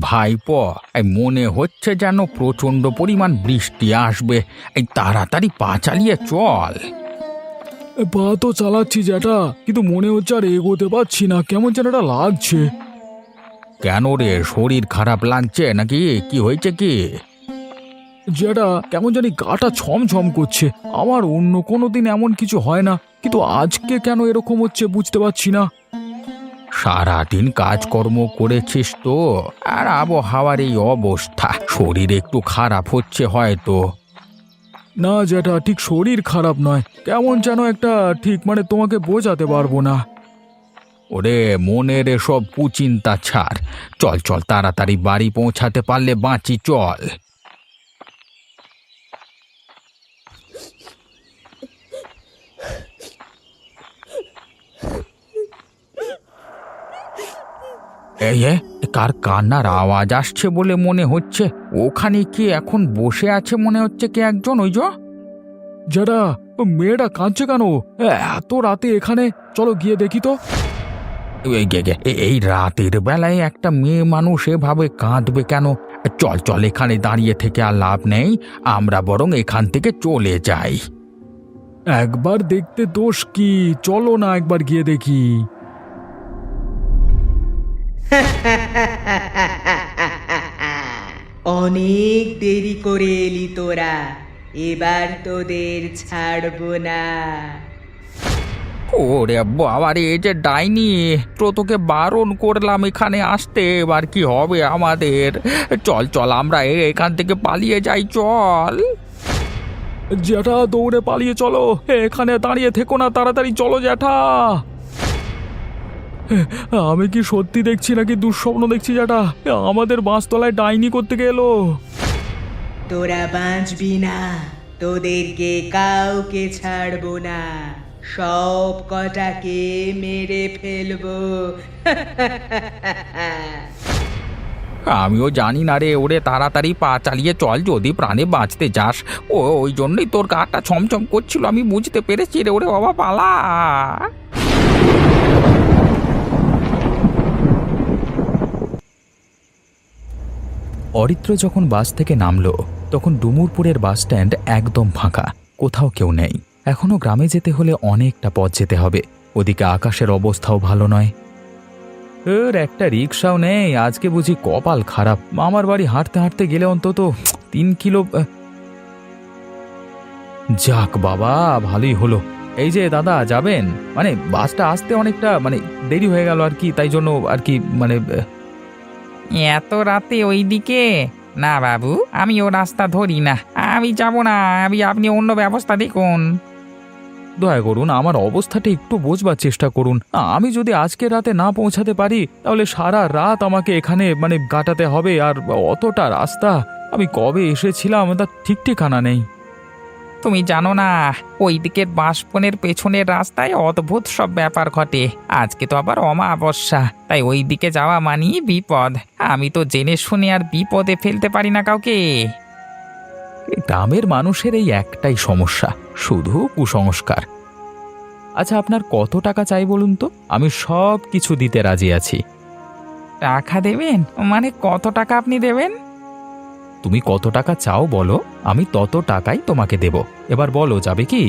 ভাইপো, মনে হচ্ছে যেন প্রচণ্ড পরিমাণ বৃষ্টি আসবে। তাড়াতাড়ি পা চালিয়ে চল। পা তো চালাচ্ছি জ্যাঠা, কিন্তু মনে হচ্ছে আর এগোতে পারছি না, কেমন যেন একটা লাগছে। কেন রে, শরীর খারাপ লাগছে নাকি? কি হয়েছে কি? জ্যাঠা, কেমন জানি গাটা ছমছম করছে। আমার অন্য কোনো দিন এমন কিছু হয় না, কিন্তু আজকে কেন এরকম হচ্ছে বুঝতে পারছি না। সারাদিন কাজকর্ম করেছিস তো, আর আবহাওয়ার এই অবস্থা, শরীর একটু খারাপ হচ্ছে হয়তো। না জ্যাঠা, ঠিক শরীর খারাপ নয়, কেমন যেন একটা, ঠিক তোমাকে বোঝাতে পারবো না। ওরে, মনের এসব কুচিন্তা ছাড়। চল চল, তাড়াতাড়ি বাড়ি পৌঁছাতে পারলে বাঁচি, চল। এই কার কান্নার আওয়াজ আসছে বলে মনে হচ্ছে? ওখানে কি এখন বসে আছে মনে হচ্ছে কে একজন, ওই যে। জ্যাঠা, ও মেয়েটা কাঁদছে কেন এত রাতে এখানে? চলো গিয়ে দেখি তো। এই রাতের বেলায় একটা মেয়ে মানুষ এভাবে কাঁদবে কেন? চল চল, এখানে দাঁড়িয়ে থেকে আর লাভ নেই, আমরা বরং এখান থেকে চলে যাই। একবার দেখতে দোষ কি, চলো না একবার গিয়ে দেখি। অনেক দেরি করে এলি তোরা, এবার তোদের ছাড়বো না। ওরে বাবা রে, এই যে ডাইনি, তোকে বারণ করলাম এখানে আসতে, এবার কি হবে আমাদের? চল চল, আমরা এখান থেকে পালিয়ে যাই, চল। জ্যাঠা, দৌড়ে পালিয়ে চলো, এখানে দাঁড়িয়ে থেকো না, তাড়াতাড়ি চলো জ্যাঠা। আমি কি সত্যি দেখছি নাকি দুঃস্বপ্ন দেখছি জ্যাঠা? আমাদের বাঁশতলায় ডাইনি করতে গেলো। তোরা বাঁচবি না, তোদেরকে কাউকে ছাড়বো না, সব কটাকে মেরে ফেলবো। আমিও জানি না রে, ওরে তাড়াতাড়ি পা চালিয়ে চল যদি প্রাণে বাঁচতে যাস। ওই জন্যই তোর গাটা ছমছম করছিল, আমি বুঝতে পেরেছি রে। ওরে বাবা, পালা। অরিত্র যখন বাস থেকে নামলো, তখন ডুমুরপুরের বাস স্ট্যান্ড একদম ফাঁকা, কোথাও কেউ নেই। এখনো গ্রামে যেতে হলে অনেকটা পথ যেতে হবে, ওদিকে আকাশের অবস্থাও ভালো নয়। একটা রিক্সাও নেই, আজকে বুঝি কপাল খারাপ। আমার বাড়ি হাঁটতে হাঁটতে গেলে অন্তত 3 কিলো। যাক বাবা, ভালোই হলো। এই যে দাদা, যাবেন? বাসটা আসতে অনেকটা দেরি হয়ে গেল আর কি, তাই জন্য আর কি এত রাতে ওইদিকে? না বাবু, আমি ও রাস্তা ধরি না, আমি যাব না। আপনি অন্য ব্যবস্থা দেখুন। দয়া করুন, আমার অবস্থাটা একটু বোঝবার চেষ্টা করুন। আমি যদি আজকে রাতে না পৌঁছাতে পারি, তাহলে সারা রাত আমাকে এখানে কাটাতে হবে। আর অতটা রাস্তা, আমি কবে এসেছিলাম তার ঠিক ঠিকানা নেই। তুমি জানো না, ওই দিকের বাঁশবনের পেছনের রাস্তায় অদ্ভুত সব ব্যাপার ঘটে। আজকে তো আবার অমাবস্যা, তাই ওই দিকে যাওয়া মানেই বিপদ। আমি তো জেনে শুনে আর বিপদে ফেলতে পারি না কাউকে। গ্রামের মানুষের এই একটাই সমস্যা, শুধু কুসংস্কার। আচ্ছা, আপনার কত টাকা চাই বলুন তো, আমি সব কিছু দিতে রাজি আছি। টাকা দেবেন? কত টাকা আপনি দেবেন? তুমি কত টাকা চাও বলো, আমি তত টাকাই তোমাকে দেব। এবার বলো, যাবে কি?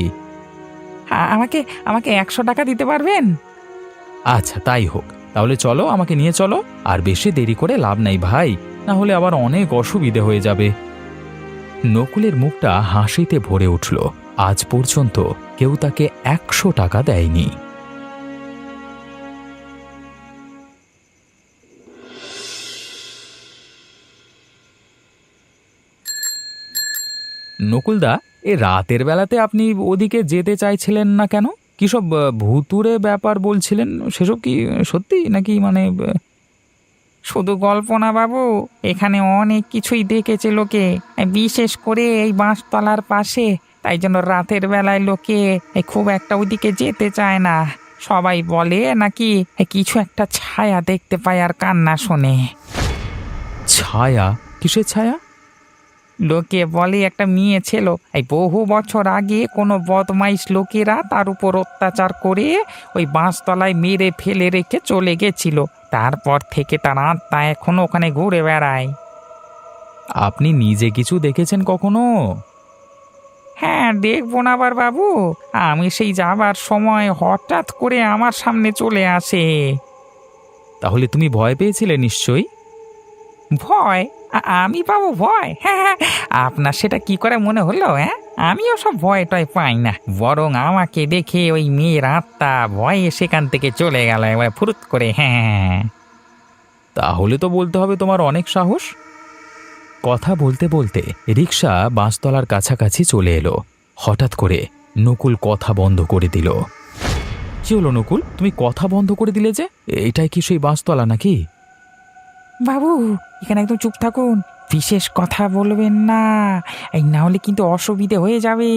আমাকে আমাকে 100 টাকা দিতে পারবেন? আচ্ছা, তাই হোক, তাহলে চলো, আমাকে নিয়ে চলো। আর বেশি দেরি করে লাভ নাই ভাই, না হলে আবার অনেক অসুবিধে হয়ে যাবে। নকুলের মুখটা হাসিতে ভরে উঠল। আজ পর্যন্ত কেউ তাকে 100 টাকা দেয়নি। নকুলদা, এ রাতের বেলাতে আপনি ওদিকে যেতে চাইছিলেন না কেন? কি সব ভুতুরে ব্যাপার বলছিলেন, সেসব কি সত্যি নাকি? শুধু গল্প না বাবু, এখানে অনেক কিছুই দেখেছে লোকে, বিশেষ করে এই বাঁশতলার পাশে। তাই জন্য রাতের বেলায় লোকে খুব একটা ওইদিকে যেতে চায় না। সবাই বলে নাকি কিছু একটা ছায়া দেখতে পায় আর কান্না শোনে। ছায়া? কিসের ছায়া? লোকে বলে একটা মেয়ে ছিল, এই বহু বছর আগে কোনো বদমাইশ লোকেরা তার উপর অত্যাচার করে ওই বাঁশতলায় মেরে ফেলে রেখে চলে গেছিল। তারপর থেকে তার আত্মা এখনো ওখানে ঘুরে বেড়ায়। আপনি নিজে কিছু দেখেছেন কখনো? হ্যাঁ, দেখবো না আবার বাবু? আমি সেই যাবার সময় হঠাৎ করে আমার সামনে চলে আসে। তাহলে তুমি ভয় পেয়েছিলে নিশ্চয়ই? ভয়? আমি পাবো ভয়? হ্যাঁ হ্যাঁ, আপনার সেটা কি করে মনে হলো? হ্যাঁ, আমিও সব ভয় টয় পাই না, বরং আমাকে দেখে ওই মেয়ের আত্মা ভয়ে সেখান থেকে চলে গেল একবার ফুরুত করে। হ্যাঁ। তাহলে তো বলতে হবে তোমার অনেক সাহস। কথা বলতে বলতে রিক্সা বাঁশতলার কাছাকাছি চলে এলো। হঠাৎ করে নকুল কথা বন্ধ করে দিল। কি হলো নকুল, তুমি কথা বন্ধ করে দিলে যে? এটাই কি সেই বাঁশতলা নাকি? বাবু, এখানে একদম চুপ থাকুন, বিশেষ কথা বলবেন না, এই না হলে কিন্তু অসুবিধে হয়ে যাবে।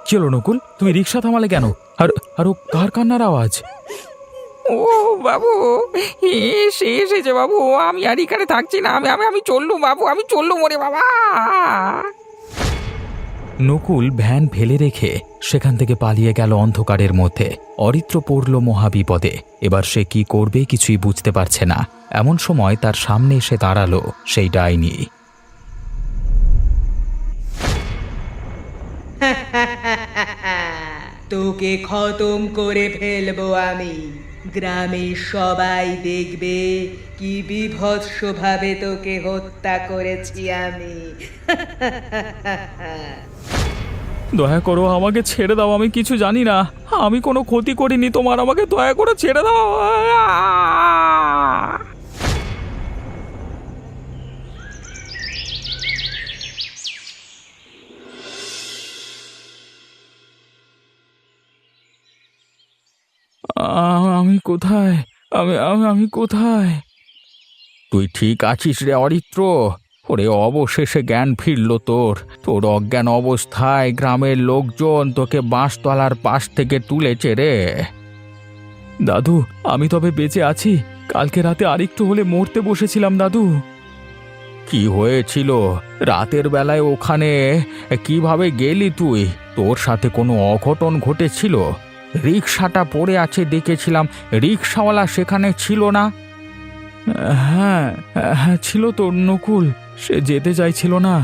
কি হলো নকুল, তুমি রিক্সা থামালে কেন? আর ও কার কান্নার আওয়াজ? ও বাবু, এসেছে বাবু, আমি আর এখানে থাকছি না, আমি আমি আমি চললুম বাবু, আমি চললুম ওরে বাবা। নকুল ভ্যান ফেলে রেখে সেখান থেকে পালিয়ে গেল অন্ধকারের মধ্যে। অরিত্র পড়ল মহাবিপদে। এবার সে কি করবে কিছুই বুঝতে পারছে না। এমন সময় তার সামনে এসে দাঁড়ালো সেই ডাইনি। তোকে খতম করে ফেলবো আমি। গ্রামের সবাই দেখবে কি বীভৎসভাবে তোকে হত্যা করেছি আমি। দয়া করো, আমাকে ছেড়ে দাও, আমি কিছু জানি না, আমি কোনো ক্ষতি করিনি তোমার, আমাকে দয়া করে ছেড়ে দাও। আমি কোথায়? আমি আমি আমি কোথায়? তুই ঠিক আছিস রে অরিত্র? ওরে, অবশেষে জ্ঞান ফিরল তোর। তোর অজ্ঞান অবস্থায় গ্রামের লোকজন তোকে বাঁশতলার পাশ থেকে তুলেছে রে। দাদু, আমি তবে বেঁচে আছি। কালকে রাতে আরেকটু হলে মরতে বসেছিলাম দাদু। কি হয়েছিল রাতের বেলায় ওখানে? কিভাবে গেলি তুই? তোর সাথে কোনো অঘটন ঘটেছিল? রিক্সাটা পড়ে আছে দেখেছিলাম, রিক্সাওয়ালা সেখানে ছিল না? হ্যাঁ হ্যাঁ, ছিল তো নকুল। সে যেতে চাইছিল না,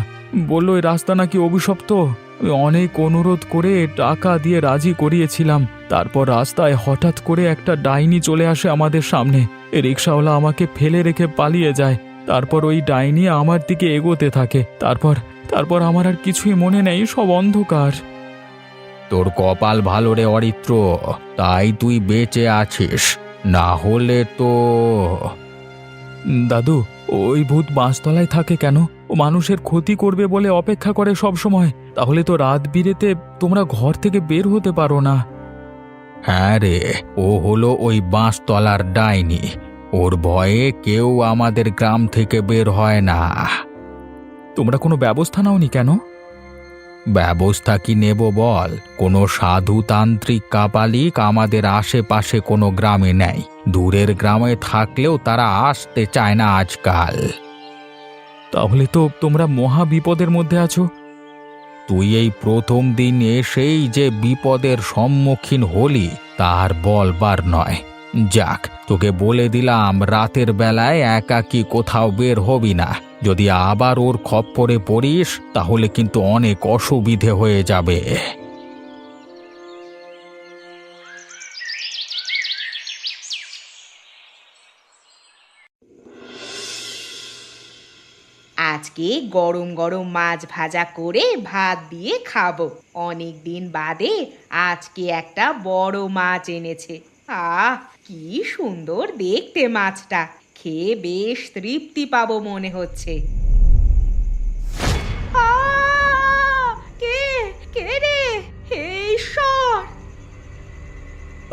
বলল এই রাস্তা নাকি অভিশপ্ত। আমি অনেক অনুরোধ করে টাকা দিয়ে রাজি করিয়েছিলাম। তারপর রাস্তায় হঠাৎ করে একটা ডাইনি চলে আসে আমাদের সামনে। রিক্সাওয়ালা আমাকে ফেলে রেখে পালিয়ে যায়। তারপর ওই ডাইনি আমার দিকে এগোতে থাকে। তারপর আমার আর কিছুই মনে নেই, সব অন্ধকার। তোর কপাল ভালো রে অরিত্র, তাই তুই বেঁচে আছিস, না হলে তো। দাদু, ওই ভূত বাঁশতলায় থাকে কেন? ও মানুষের ক্ষতি করবে বলে অপেক্ষা করে সব সময়। তাহলে তো রাত বিরেতে তোমরা ঘর থেকে বের হতে পারো না। হ্যাঁ রে, ও হলো ওই বাঁশতলার ডাইনি। ওর ভয়ে কেউ আমাদের গ্রাম থেকে বের হয় না। তোমরা কোনো ব্যবস্থা নাওনি কেন? ব্যবস্থা কি নেব বল? কোনো সাধু তান্ত্রিক কাপালিক আমাদের আশেপাশে কোনো গ্রামে নেই। দূরের গ্রামে থাকলেও তারা আসতে চায় না আজকাল। তাহলে তো তোমরা মহা বিপদের মধ্যে আছো। তুই এই প্রথম দিন এসেই যে বিপদের সম্মুখীন হলি তার বলবার নয়। যাক, তোকে বলে দিলাম, রাতের বেলায় একাকী কোথাও বের হবি না। যদি আবার ওর খপ্পরে পড়িস তাহলে কিন্তু অনেক অসুবিধে হয়ে যাবে। আজকে গরম গরম মাছ ভাজা করে ভাত দিয়ে খাবো। অনেক দিন বাদে আজকে একটা বড় মাছ এনেছে। আহ, কি সুন্দর দেখতে মাছটা! খেয়ে বেশ তৃপ্তি পাবো মনে হচ্ছে। কে কে রে? হে ঈশ্বর!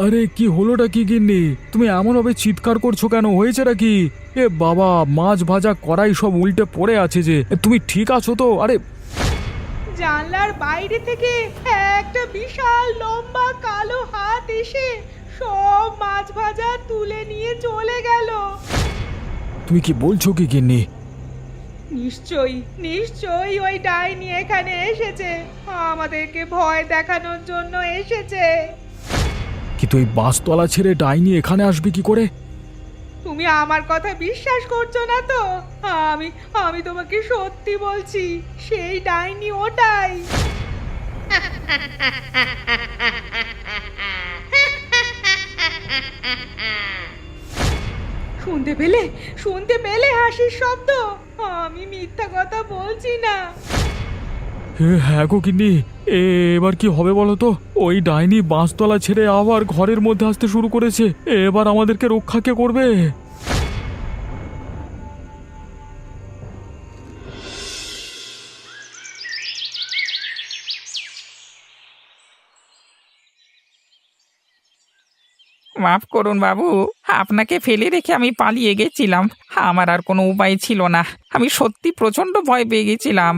আরে, কি হলোটা কি গিন্নি? তুমি এমনভাবে চিৎকার করছো কেন? হয়েছেটা কি? এ বাবা, মাছ ভাজা কড়াই সব উল্টে পড়ে আছে যে। তুমি ঠিক আছো তো? আরে, জানলার বাইরে থেকে একটা বিশাল লম্বা কালো হাত এসে সব মাছ ভাজা তুলে নিয়ে চলে গেল। তুমি কি বলছো কি গিন্নি? নিশ্চয়ই নিশ্চয়ই ওই ডাইনি এখানে এসেছে, আমাদেরকে ভয় দেখানোর জন্য এসেছে। কিন্তু এই বাঁশতলা ছেড়ে ডাইনি এখানে আসবে কি করে? তুমি আমার কথা বিশ্বাস করছো না তো? আমি আমি তোমাকে সত্যি বলছি, সেই ডাইনি ওটাই। শুনতে পেলে হাসির শব্দ? আমি মিথ্যা কথা বলছি না। হ্যাঁ গো গিন্নি, এবার কি হবে বলো তো? ওই ডাইনি বাঁশতলা ছেড়ে আবার ঘরের মধ্যে আসতে শুরু করেছে। এবার আমাদেরকে রক্ষা কে করবে? মাফ করুন বাবু, আপনাকে ফেলে রেখে আমি পালিয়ে গেছিলাম। আমার আর কোনো উপায় ছিল না। আমি সত্যি প্রচণ্ড ভয় পেয়ে গেছিলাম।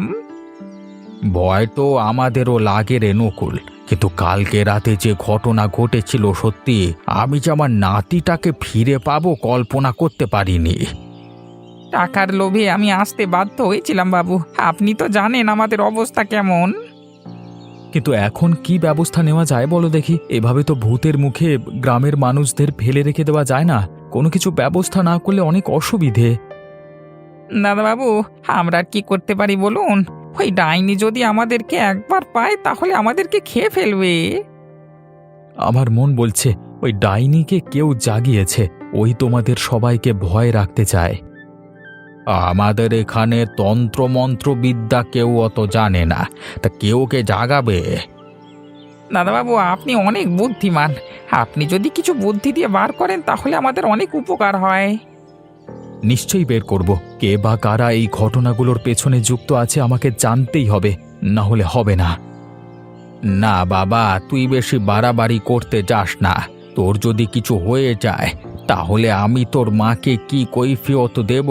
ভয় তো আমাদেরও লাগে রে নকুল, কিন্তু কালকে রাতে যে ঘটনা ঘটেছিল, সত্যি আমি যে আমার নাতিটাকে ফিরে পাবো কল্পনা করতে পারিনি। টাকার লোভে আমি আসতে বাধ্য হয়েছিলাম বাবু। আপনি তো জানেন আমাদের অবস্থা কেমন। কিন্তু এখন কি ব্যবস্থা নেওয়া যায় বলো দেখি? এভাবে তো ভূতের মুখে গ্রামের মানুষদের ফেলে রেখে দেওয়া যায় না। কোনো কিছু ব্যবস্থা না করলে অনেক অসুবিধে। দাদাবাবু, আমরা আর কি করতে পারি বলুন? ওই ডাইনি যদি আমাদেরকে একবার পায় তাহলে আমাদেরকে খেয়ে ফেলবে। আমার মন বলছে ওই ডাইনিকে কেউ জাগিয়েছে, ওই তোমাদের সবাইকে ভয় রাখতে চায়। আমাদের এখানে তন্ত্রমন্ত্র বিদ্যা কেউ অত জানে না, তা কেউ কে জাগাবে? দাদাবাবু, আপনি অনেক বুদ্ধিমান। আপনি যদি কিছু বুদ্ধি দিয়ে বার করেন তাহলে আমাদের অনেক উপকার হয়। নিশ্চয়ই বের করব। কে বা কারা এই ঘটনাগুলোর পেছনে যুক্ত আছে আমাকে জানতেই হবে, না হলে হবে না। না বাবা, তুই বেশি বাড়াবাড়ি করতে যাস না। তোর যদি কিছু হয়ে যায় তাহলে আমি তোর মাকে কি কৈফিয়ত দেব?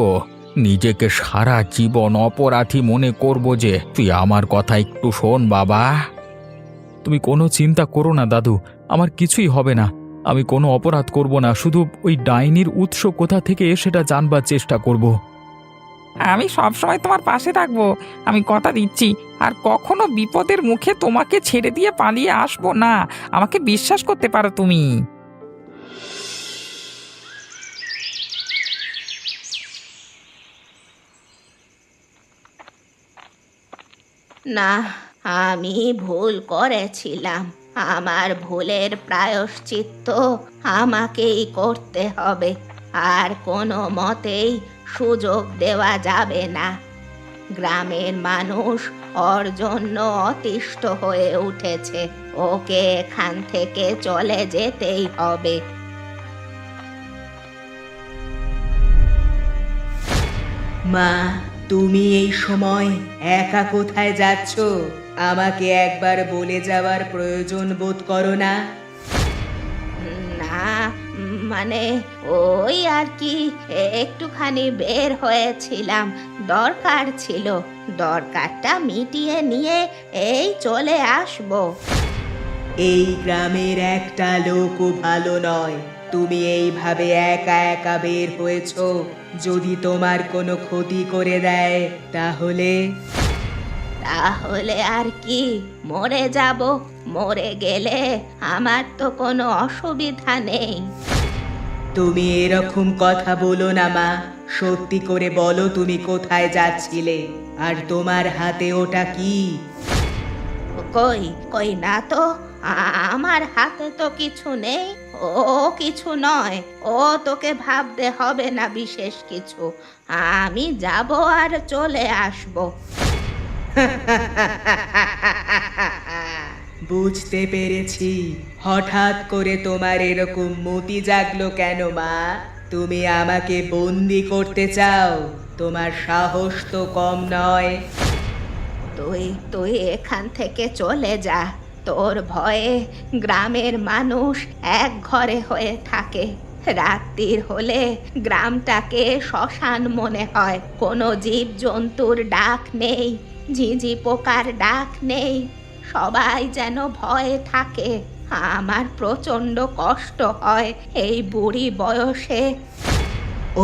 নিজেকে সারা জীবন অপরাধী মনে করব যে? তুই আমার কথা একটু শোন বাবা। তুমি কোনো চিন্তা করো না দাদু, আমার কিছুই হবে না। আমি কোনো অপরাধ করব না, শুধু ওই ডাইনির উৎস কোথা থেকে সেটা জানবার চেষ্টা করব। আমি সব সময় তোমার পাশে থাকবো, আমি কথা দিচ্ছি। আর কখনো বিপদের মুখে তোমাকে ছেড়ে দিয়ে পালিয়ে আসবো না। আমাকে বিশ্বাস করতে পারো তুমি। না, আমি ভুল করেছিলাম। আমার ভুলের প্রায়শ্চিত্ত আমাকেই করতে হবে। আর কোনো মতেই সুযোগ দেওয়া যাবে না। গ্রামের মানুষ ওর জন্য অতিষ্ঠ হয়ে উঠেছে। ওকে এখান থেকে চলে যেতেই হবে। মা, তুমি এই সময় একা কোথায় যাচ্ছ? আমাকে একবার বলে যাওয়ার প্রয়োজন বোধ করো না? না, মানে ওই আর কি, একটুখানি বের হয়েছিলাম, দরকার ছিল। দরকারটা মিটিয়ে নিয়ে এই চলে আসবো। এই গ্রামের একটা লোকও ভালো নয়। তুমি এইভাবে একা একা বের হয়েছো। যদি তোমার কোনো ক্ষতি করে দেয় তাহলে? তাহলে আর কি, মরে যাব। মরে গেলে আমার তো কোনো অসুবিধা নেই। তুমি এরকম কথা বলো না মা। সত্যি করে বলো তুমি কোথায় যাচ্ছিলে, আর তোমার হাতে ওটা কি? কই কই না তো, আমার হাতে তো কিছু নেই। ও কিছু নয়, ও তোকে ভাবতে হবে না বিশেষ কিছু। আমি যাব আর চলে আসব। বুঝতে পেরেছি। হঠাৎ করে তোমার এরকম মতি জাগলো কেন মা? তুমি আমাকে বন্দি করতে চাও? তোমার সাহস তো কম নয়। তুই তুই এখান থেকে চলে যা। তোর ভয়ে গ্রামের মানুষ এক ঘরে হয়ে থাকে। রাত্রির হলে গ্রামটাকে শ্মশান মনে হয়। কোনো জীব জন্তুর ডাক নেই, ঝিঁঝি পোকার ডাক নেই। সবাই যেন ভয়ে থাকে। আমার প্রচণ্ড কষ্ট হয় এই বুড়ি বয়সে।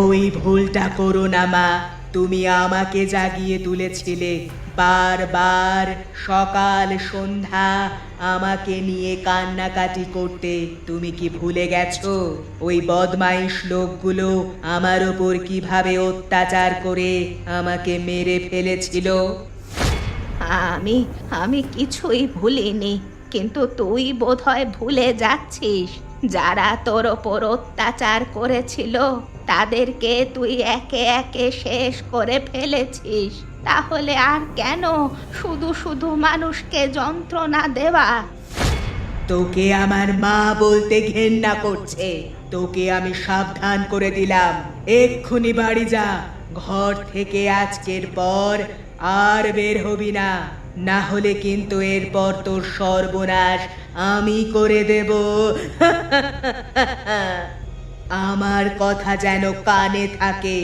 ওই ভুলটা করো না মা। তুমি আমাকে জাগিয়ে তুলেছিলে বারবার সকাল সন্ধ্যা আমাকে নিয়ে কান্নাকাটি করতে তুমি কি ভুলে গেছো ওই বদমাইশ লোকগুলো আমার ওপর কিভাবে অত্যাচার করে আমাকে মেরে ফেলেছিল? আমি আমি কিছুই ভুলিনি, কিন্তু তুই বোধহয় ভুলে যাচ্ছিস যারা তোর ওপর অত্যাচার করেছিল তাদেরকে তুই একে একে শেষ করে ফেলেছিস। তাহলে আর কেন শুধু শুধু মানুষকে যন্ত্রণা দেওয়া? তোকে আমার মা বলতে ঘেন্না করছে। তোকে আমি সাবধান করে দিলাম, এক্ষুনি বাড়ি যা। ঘর থেকে আজকের পর আর বের হবি না, না হলে কিন্তু এরপর তোর সর্বনাশ আমি করে দেব। আমার কথা যেন কানে থাকে,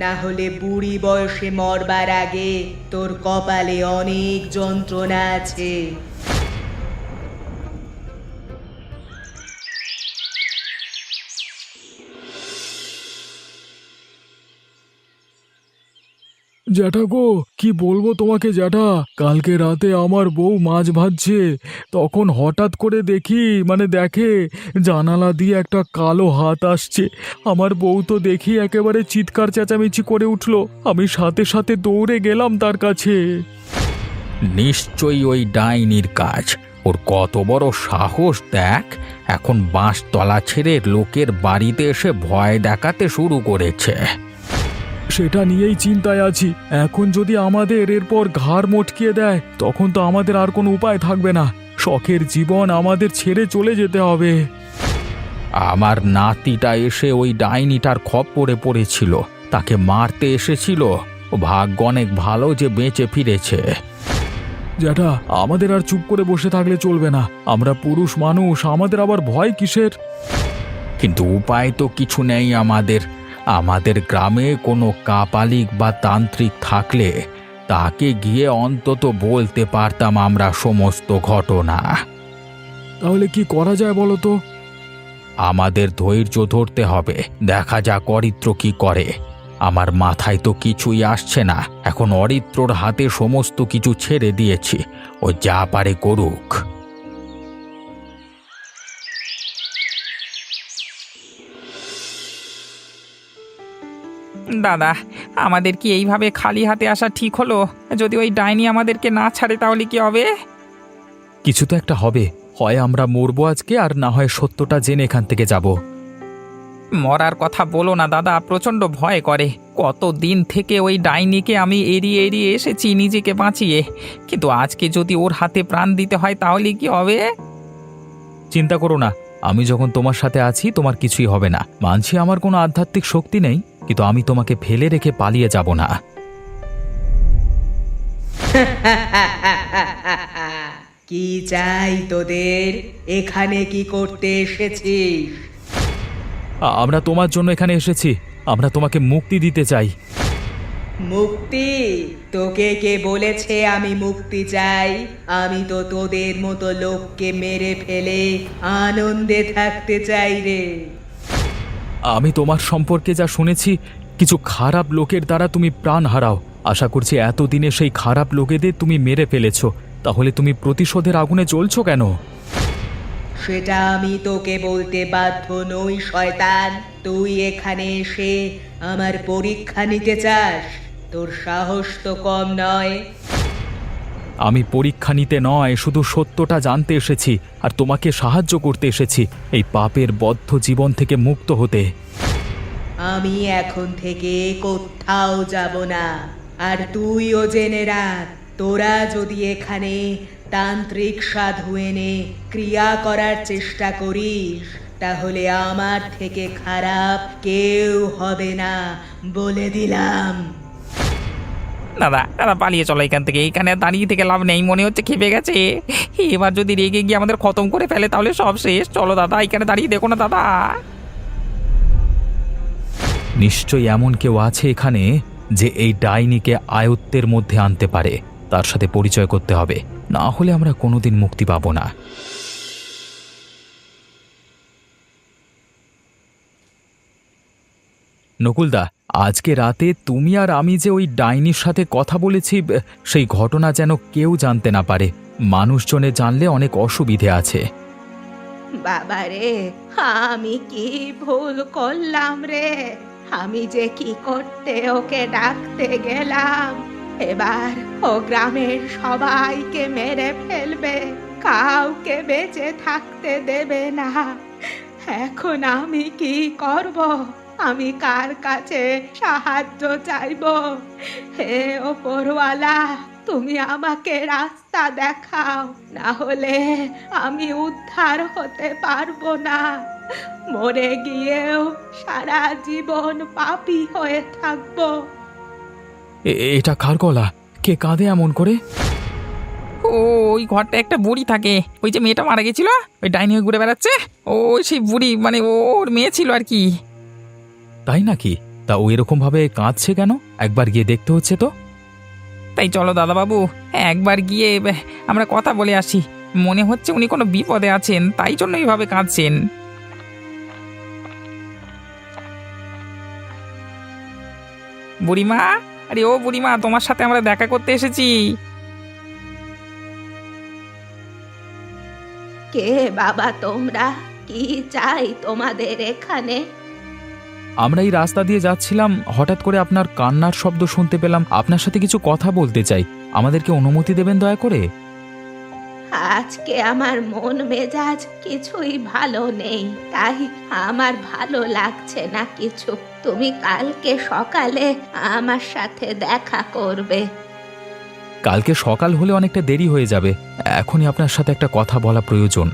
না হলে বুড়ি বয়সে মরবার আগে তোর কপালে অনেক যন্ত্রণা আছে। জ্যাঠা গো, কি বলবো তোমাকে জ্যাঠা, কালকে রাতে আমার বউ মাছ ভাজছে, তখন হঠাৎ করে দেখে জানালা দিয়ে একটা কালো হাত আসছে। আমার বউ তো দেখি একেবারে চিৎকার চেঁচামেচি করে উঠলো। আমি সাথে সাথে দৌড়ে গেলাম তার কাছে। নিশ্চয়ই ওই ডাইনির কাজ। ওর কত বড় সাহস দেখ, এখন বাঁশতলা ছেড়ে লোকের বাড়িতে এসে ভয় দেখাতে শুরু করেছে। সেটা নিয়েই চিন্তায় আছি। এখন যদি আমাদের এরপর ঘাড় মটকিয়ে দেয় তখন তো আমাদের আর কোনো উপায় থাকবে না। শখের জীবন আমাদের ছেড়ে চলে যেতে হবে। আমার নাতিটা এসে ওই ডাইনিটার খপ্পরে পড়েছিল, তাকে মারতে এসেছিল। ও ভাগ্য অনেক ভালো যে বেঁচে ফিরেছে। জ্যাঠা, আমাদের আর চুপ করে বসে থাকলে চলবে না। আমরা পুরুষ মানুষ, আমাদের আবার ভয় কিসের? কিন্তু উপায় তো কিছু নেই আমাদের। আমাদের গ্রামে কোনো কাপালিক বা তান্ত্রিক থাকলে তাকে গিয়ে অন্তত বলতে পারতাম আমরা সমস্ত ঘটনা। তাহলে কি করা যায় বলো তো? আমাদের ধৈর্য ধরতে হবে, দেখা যাক অরিত্র কি করে। আমার মাথায় তো কিছুই আসছে না। এখন অরিত্রর হাতে সমস্ত কিছু ছেড়ে দিয়েছি, ও যা পারে করুক। দাদা, আমাদের কি এইভাবে খালি হাতে আসা ঠিক হলো? যদি ওই ডাইনি আমাদেরকে না ছাড়ে তাহলে কি হবে? কিছু তো একটা হবে। হয় আমরা মরবো আজকে, আর না হয় সত্যটা জেনে এখান থেকে যাব। মরার কথা বলো না দাদা, প্রচণ্ড ভয় করে। কতদিন থেকে ওই ডাইনিকে আমি এড়িয়ে এড়িয়ে এসেছি নিজেকে বাঁচিয়ে, কিন্তু আজকে যদি ওর হাতে প্রাণ দিতে হয় তাহলে কি হবে? চিন্তা করো না, আমি যখন তোমার সাথে আছি তোমার কিছুই হবে না। মানছি আমার কোনো আধ্যাত্মিক শক্তি নেই, কিন্তু আমি তোমাকে ফেলে রেখে পালিয়ে যাব না। কি চাই তোদের? এখানে কি করতে এসেছিস? আমরা তোমার জন্য এখানে এসেছি। আমরা তোমাকে মুক্তি দিতে চাই। মুক্তি? তোকে কে বলেছে আমি মুক্তি চাই? আমি তো তোদের মতো লোককে মেরে ফেলে আনন্দে থাকতে চাই রে। আমি তোমার সম্পর্কে যা শুনেছি, কিছু খারাপ লোকের দ্বারা তুমি প্রাণ হারাও। আশা করছি এতদিনে সেই খারাপ লোকেদের তুমি মেরে ফেলেছো। তাহলে তুমি প্রতিশোধের আগুনে জ্বলছো কেন? সেটা আমি তোকে বলতে বাধ্য নই শয়তান। তুই এখানে এসে আমার পরীক্ষা নিতে চাস? তোর সাহস তো কম নয়। আমি পরীক্ষা নিতে নয়, শুধু সত্যটা জানতে এসেছি, আর তোমাকে সাহায্য করতে এসেছি এই পাপের বদ্ধ জীবন থেকে মুক্ত হতে। আমি এখন থেকে কোথাও যাব না। আর তুইও জেনে রাখ, তোরা যদি এখানে তান্ত্রিক সাধু এনে ক্রিয়া করার চেষ্টা করিস তাহলে আমার থেকে খারাপ কেউ হবে না, বলে দিলাম। দাদা দাদা, পালিয়ে চলো এখান থেকে। এখানে আর দাঁড়িয়ে থেকে লাভ নেই, মনে হচ্ছে খেপে গেছে। এবার যদি রেগে গিয়ে আমাদের খতম করে ফেলে তাহলে সব শেষ। চলো দাদা, এখানে দাঁড়িয়ে দেখো না দাদা। নিশ্চয়ই এমন কেউ আছে এখানে যে এই ডাইনিকে আয়ত্তের মধ্যে আনতে পারে। তার সাথে পরিচয় করতে হবে, না হলে আমরা কোনোদিন মুক্তি পাবো না। নকুলদা, আজকে রাতে তুমি আর আমি যে ওই ডাইনির সাথে কথা বলেছি, সেই ঘটনা যেন কেউ জানতে না পারে। মানুষজনে জানলে অনেক অসুবিধে আছে। বাবারে, আমি কি ভুল করলাম রে? আমি যে কি করতে ওকে ডাকতে গেলাম। এবার ও গ্রামের সবাইকে মেরে ফেলবে, কাউকে বেঁচে থাকতে দেবে না। এখন আমি কি করব? আমি কার কাছে সাহায্য চাইব? হে ওপরওয়ালা, তুমি আমাকে রাস্তা দেখাও, না হলে আমি উদ্ধার হতে পারবো না। মরে গিয়েও সারা জীবন পাপী হয়ে থাকবো। এটা কার গলা? কে কাঁদে এমন করে? ও, ওই ঘরটা একটা বুড়ি থাকে, ওই যে মেয়েটা মারা গেছিল, ওই ডাইনি হয়ে ঘুরে বেড়াচ্ছে। ও সেই বুড়ি, মানে ওর মেয়ে ছিল আর কি। তাই নাকি? তা ও এরকম ভাবে কাঁদছে কেন? একবার গিয়ে দেখতে হচ্ছে তো। তাই চলো দাদাবাবু, একবার গিয়ে আমরা কথা বলে আসি। মনে হচ্ছে উনি কোনো বিপদে আছেন, তাই জন্য এইভাবে কাঁদছেন। বুড়িমা, আরে ও বুড়িমা, তোমার সাথে আমরা দেখা করতে এসেছি। কে বাবা তোমরা? কি চাই তোমাদের এখানে? আমরা এই রাস্তা দিয়ে যাচ্ছিলাম, হঠাৎ করে আপনার কান্নার শব্দ শুনতে পেলাম। আপনার সাথে কিছু কথা বলতে চাই, আমাদেরকে অনুমতি দেবেন দয়া করে? আজকে আমার মন মেজাজ কিছুই ভালো নেই, তাই আমার ভালো লাগছে না কিছু। তুমি কালকে সকালে আমার সাথে দেখা করবে। কালকে সকাল হলে অনেকটা দেরি হয়ে যাবে, এখনই আপনার সাথে একটা কথা বলা প্রয়োজন।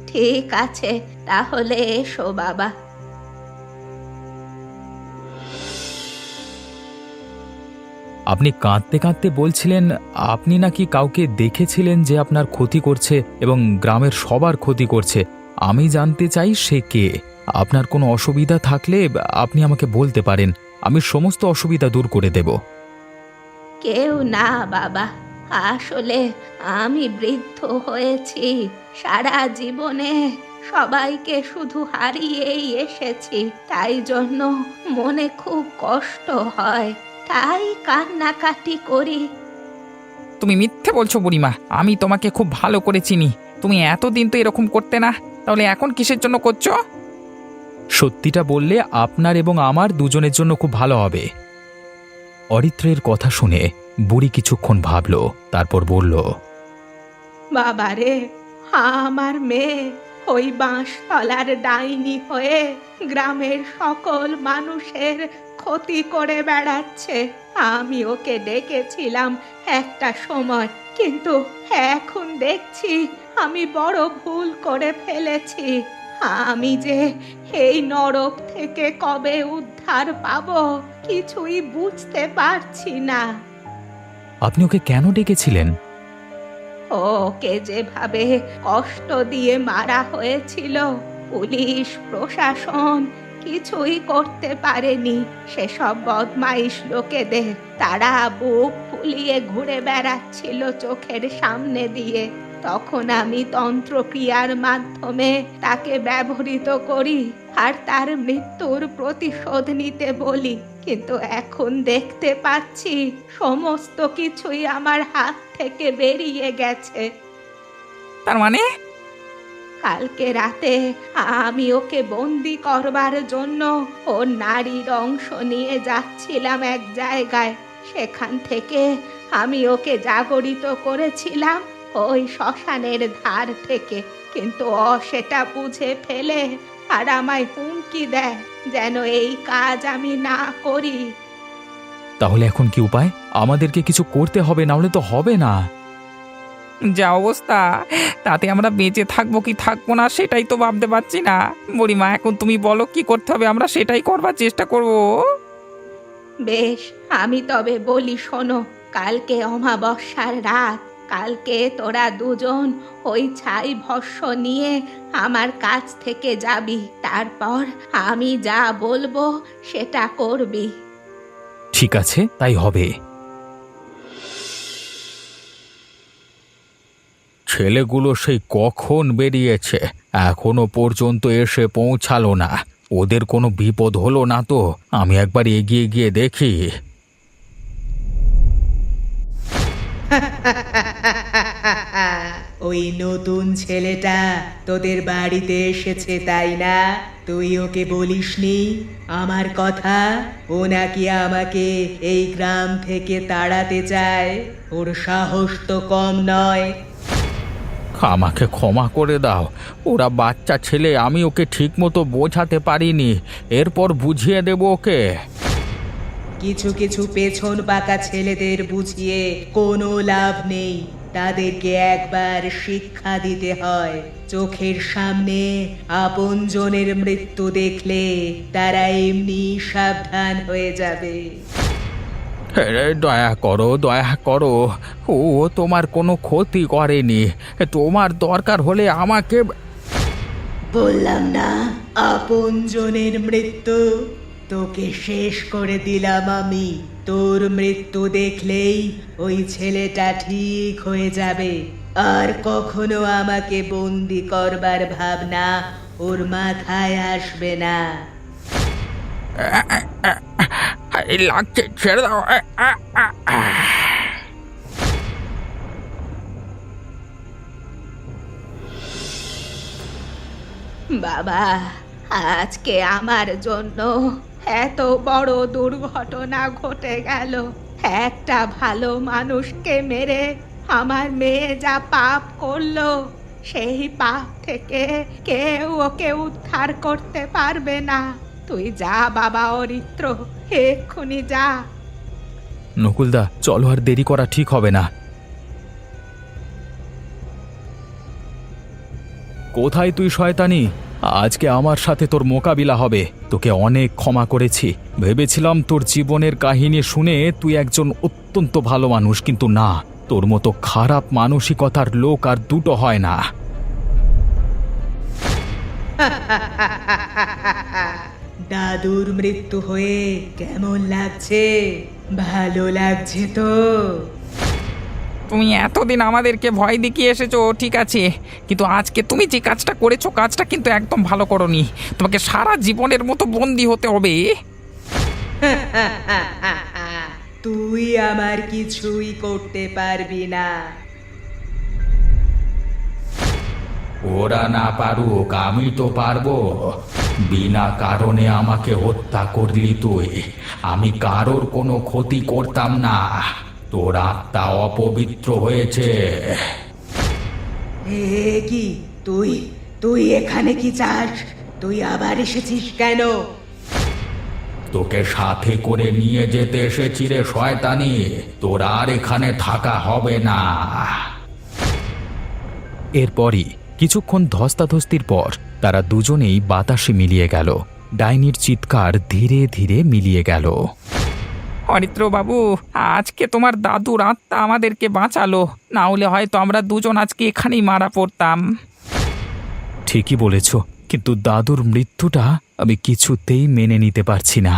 ঠিক আছে, তাহলে এসো বাবা। আপনি কাঁদতে কাঁদতে বলছিলেন আপনি নাকি কাউকে দেখেছিলেন যে আপনার ক্ষতি করছে এবং গ্রামের সবার ক্ষতি করছে। আমি জানতে চাই সে কে। আপনার কোনো অসুবিধা থাকলে আপনি আমাকে বলতে পারেন, আমি সমস্ত অসুবিধা দূর করে দেব। কেউ না বাবা, আসলে আমি বৃদ্ধ হয়েছি, সারা জীবনে সবাইকে শুধু হারিয়েই এসেছি, তাই জন্য মনে খুব কষ্ট হয়, তাই কান্নাকাটি করি। তুমি মিথ্যে বলছো বুড়িমা, আমি তোমাকে খুব ভালো করে চিনি। তুমি এতদিন তো এরকম করতে না, তাহলে এখন কিসের জন্য করছো? সত্যিটা বললে আপনার এবং আমার দুজনের জন্য খুব ভালো হবে। অরিত্রের কথা শুনে বুড়ি কিছুক্ষণ ভাবল, তারপর বলল, বাবারে, আমার মেয়ে ওই বাঁশতলার ডাইনি হয়ে গ্রামের সকল মানুষের ক্ষতি করে বেড়াচ্ছে। আমি ওকে ডেকেছিলাম একটা সময়, কিন্তু এখন দেখছি আমি বড় ভুল করে ফেলেছি। আমি যে এই নরক থেকে কবে উদ্ধার পাবো কিছুই বুঝতে পারছি না। আপনি ওকে কেন ডেকেছিলেন? ওকে যেভাবে কষ্ট দিয়ে মারা হয়েছিল, পুলিশ প্রশাসন কিছুই করতে পারেনি সেসব বদমাইশ লোকেদের। তারা বুক ফুলিয়ে ঘুরে বেড়াচ্ছিল চোখের সামনে দিয়ে। তখন আমি তন্ত্রক্রিয়ার মাধ্যমে তাকে ব্যবহৃত করি আর তার মৃত্যুর প্রতিশোধ নিতে বলি, কিন্তু এখন দেখতে পাচ্ছি সমস্ত কিছুই আমার হাত থেকে বেরিয়ে গেছে। তার মানে? কালকে রাতে আমি ওকে বন্দি করবার জন্য ওর নারীর অংশ নিয়ে যাচ্ছিলাম এক জায়গায়। সেখান থেকে আমি ওকে জাগরিত করেছিলাম ওই শ্মশানের ধার থেকে, কিন্তু ও সেটা বুঝে ফেলে আর আমায় হুমকি দেয় যেন এই কাজ আমি না করি। তাহলে এখন কি উপায়? আমাদেরকে কিছু করতে হবে, না হলে তো হবে না। যা অবস্থা, তাতে আমরা বেঁচে থাকবো কি থাকবো না সেটাই তো ভাবতে পারছি না। বুড়িমা, এখন তুমি বলো কি করতে হবে, আমরা সেটাই করবার চেষ্টা করব। বেশ, আমি তবে বলি শোনো। কালকে অমাবস্যার রাত, কালকে তোরা দুজন ওই ছাই ভস্য নিয়ে আমার কাছ থেকে যাবি, তারপর আমি যা বলবো সেটা করবি। ঠিক আছে, তাই হবে। ছেলেগুলো সেই কখন বেরিয়েছে, এখনো পর্যন্ত এসে পৌঁছালো না। ওদের কোনো বিপদ হলো না তো? আমি একবার এগিয়ে গিয়ে দেখি। ওই নতুন ছেলেটা তোদের বাড়িতে এসেছে তাই না? তুই ওকে বলিসনি আমার কথা? ও নাকি আমাকে এই গ্রাম থেকে তাড়াতে চায়। ওর সাহস তো কম নয়। আমাকে ক্ষমা করে দাও, ওরা বাচ্চা ছেলে, আমি ওকে ঠিকমতো বোঝাতে পারিনি। এরপর বুঝিয়ে দেব ওকে। কিছু কিছু পেছন পাকা ছেলেদের বুঝিয়ে কোনো লাভ নেই। তাদেরকে একবার শিক্ষা দিতে হয়। চোখের সামনে আপনজনের মৃত্যু দেখলে তারা এমনি সাবধান হয়ে যাবে। দয়া করো, দয়া করো। ও তোমার কোনো ক্ষতি করেনি। তোমার দরকার হলে আমাকে। বললাম না, আপনজনের মৃত্যু। তোকে শেষ করে দিলাম আমি। তোর মৃত্যু দেখলেই ওই ছেলেটা ঠিক হয়ে যাবে। আর কখনো আমাকে বন্দি করবার ভাবনা ওর মাথায় আসবে না। লাগছে, ছেড়ে দাও। বাবা, আজকে আমার জন্য এত বড় দুর্ঘটনা ঘটে গেল। একটা ভালো মানুষকে মেরে আমার মেয়ে যা পাপ করলো, সেই পাপ থেকে কেউ ওকে উদ্ধার করতে পারবে না। তুই যা বাবা অরিত্র, এক্ষুনি যা। নকুলদা, চলো, আর দেরি করা ঠিক হবে না। কোথায় তুই শয়তানি? আজকে আমার সাথে তোর মোকাবিলা হবে। তোকে অনেক ক্ষমা করেছি। ভেবেছিলাম তোর জীবনের কাহিনী শুনে তুই একজন অত্যন্ত ভালো মানুষ, কিন্তু না, তোর মতো খারাপ মানসিকতার লোক আর দুটো হয় না। দাদুর মৃত্যু হয়ে কেমন লাগছে? ভালো লাগছে তো? তুমি এতদিন আমাদেরকে ভয় দেখিয়ে এসেছো, ঠিক আছে, কিন্তু আজকে তুমি যে কাজটা করেছো, কাজটা কিন্তু একদম ভালো করোনি। তোমাকে সারা জীবনের মতো বন্দি হতে হবে। তুই আমার কিছুই করতে পারবি না। ওরা না পারুক, আমি তো পারবো। বিনা কারণে আমাকে হত্যা করলি তুই। আমি কারোর কোনো ক্ষতি করতাম না। তোর আত্মা অপবিত্র হয়েছে। এ কি, তুই তুই এখানে কি চাস? তুই আবার এসেছিস কেন? তোকে সাথে করে নিয়ে যেতে এসেছি রে শয়তানি। তোর আর এখানে থাকা হবে না। এরপরই কিছুক্ষণ ধস্তাধস্তির পর তারা দুজনেই বাতাসে মিলিয়ে গেল। ডাইনির চিৎকার ধীরে ধীরে মিলিয়ে গেল। অরিত্র বাবু, আজকে তোমার দাদুর আত্মা আমাদেরকে বাঁচালো, না হলে হয়তো আমরা দুজন আজকে এখানেই মারা পড়তাম। ঠিকই বলেছ, কিন্তু দাদুর মৃত্যুটা আমি কিছুতেই মেনে নিতে পারছি না।